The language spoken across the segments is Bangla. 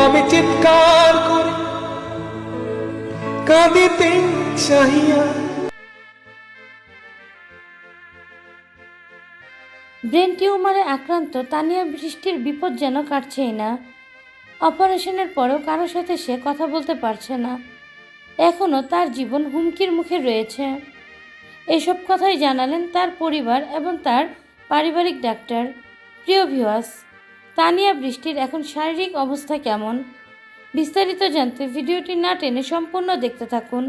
আমি চিৎকার করে কাঁদিতে চাহিয়া। ব্রেন টিউমারে আক্রান্ত তানিয়া বৃষ্টির বিপদ যেন কাটছেই না। অপারেশনের পরেও কারো সাথে সে কথা বলতে পারছে না। এখনও তার জীবন হুমকির মুখে রয়েছে। এসব কথাই জানালেন তার পরিবার এবং তার পারিবারিক ডাক্তার। প্রিয় ভিউয়ার্স, তানিয়া বৃষ্টির এখন শারীরিক অবস্থা কেমন? বিস্তারিত জানতে ভিডিওটি না টেনে সম্পূর্ণ দেখতে থাকুন।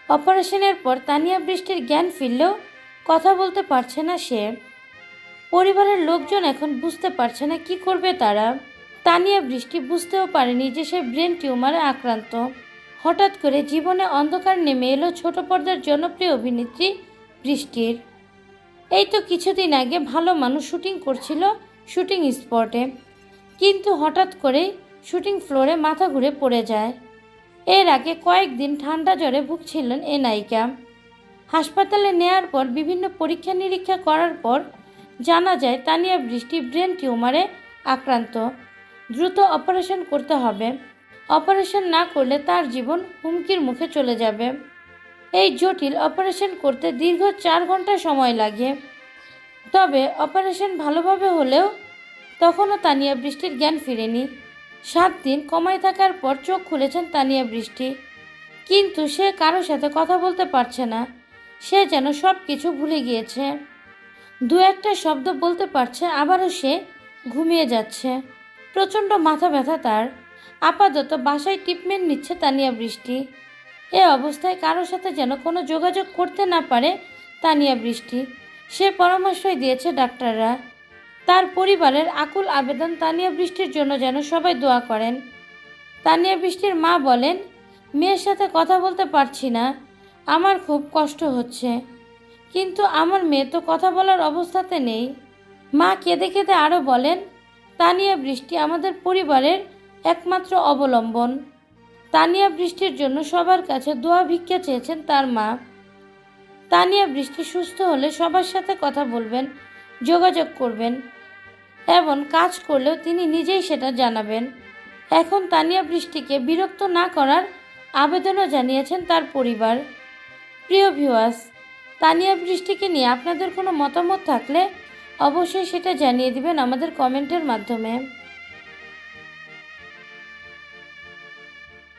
অপারেশনের পর তানিয়া বৃষ্টির জ্ঞান ফিরলেও কথা বলতে পারছে না সে। পরিবারের লোকজন এখন বুঝতে পারছে না কি করবে তারা। তানিয়া বৃষ্টি বুঝতেও পারেনি যে সে ব্রেন টিউমারে আক্রান্ত। হঠাৎ করে জীবনে অন্ধকার নেমে এলো ছোট পর্দার জনপ্রিয় অভিনেত্রী বৃষ্টির। এই তো কিছুদিন আগে ভালো মানুষ শুটিং করছিল শুটিং স্পটে, কিন্তু হঠাৎ করেই শুটিং ফ্লোরে মাথা ঘুরে পড়ে যায়। এর আগে কয়েকদিন ঠান্ডা জ্বরে ভুগছিলেন এ নায়িকা। হাসপাতালে নেয়ার পর বিভিন্ন পরীক্ষা নিরীক্ষা করার পর জানা যায় তানিয়া বৃষ্টি ব্রেন টিউমারে আক্রান্ত। দ্রুত অপারেশন করতে হবে। অপারেশন না করলে তার জীবন হুমকির মুখে চলে যাবে। এই জটিল অপারেশন করতে দীর্ঘ 4 ঘন্টা সময় লাগে। তবে অপারেশন ভালোভাবে হলেও তখনও তানিয়া বৃষ্টির জ্ঞান ফিরেনি। 7 দিন কমায় থাকার পর চোখ খুলেছেন তানিয়া বৃষ্টি, কিন্তু সে কারোর সাথে কথা বলতে পারছে না। সে যেন সব কিছু ভুলে গিয়েছে। দু একটা শব্দ বলতে পারছে, আবারও সে ঘুমিয়ে যাচ্ছে। প্রচণ্ড মাথা ব্যথা তার। আপাতত বাসায় ট্রিটমেন্ট নিচ্ছে তানিয়া বৃষ্টি। এ অবস্থায় কারোর সাথে যেন কোনো যোগাযোগ করতে না পারে তানিয়া বৃষ্টি, সে পরামর্শই দিয়েছে ডাক্তাররা। তার পরিবারের আকুল আবেদন তানিয়া বৃষ্টির জন্য যেন সবাই দোয়া করেন। তানিয়া বৃষ্টির মা বলেন, মেয়ের সাথে কথা বলতে পারছি না, আমার খুব কষ্ট হচ্ছে, কিন্তু আমার মেয়ে তো কথা বলার অবস্থাতে নেই। মা কেঁদে কেঁদে আরও বলেন, তানিয়া বৃষ্টি আমাদের পরিবারের একমাত্র অবলম্বন। তানিয়া বৃষ্টির জন্য সবার কাছে দোয়া ভিক্ষা চেয়েছেন তার মা। তানিয়া বৃষ্টি সুস্থ হলে সবার সাথে কথা বলবেন, যোগাযোগ করবেন এবং কাজ করলেও তিনি নিজেই সেটা জানাবেন। এখন তানিয়া বৃষ্টিকে বিরক্ত না করার আবেদনও জানিয়েছেন তার পরিবার। প্রিয় ভিউয়ার্স, তানিয়া বৃষ্টিকে নিয়ে আপনাদের কোনো মতামত থাকলে অবশ্যই সেটা জানিয়ে দিবেন আমাদের কমেন্টের মাধ্যমে।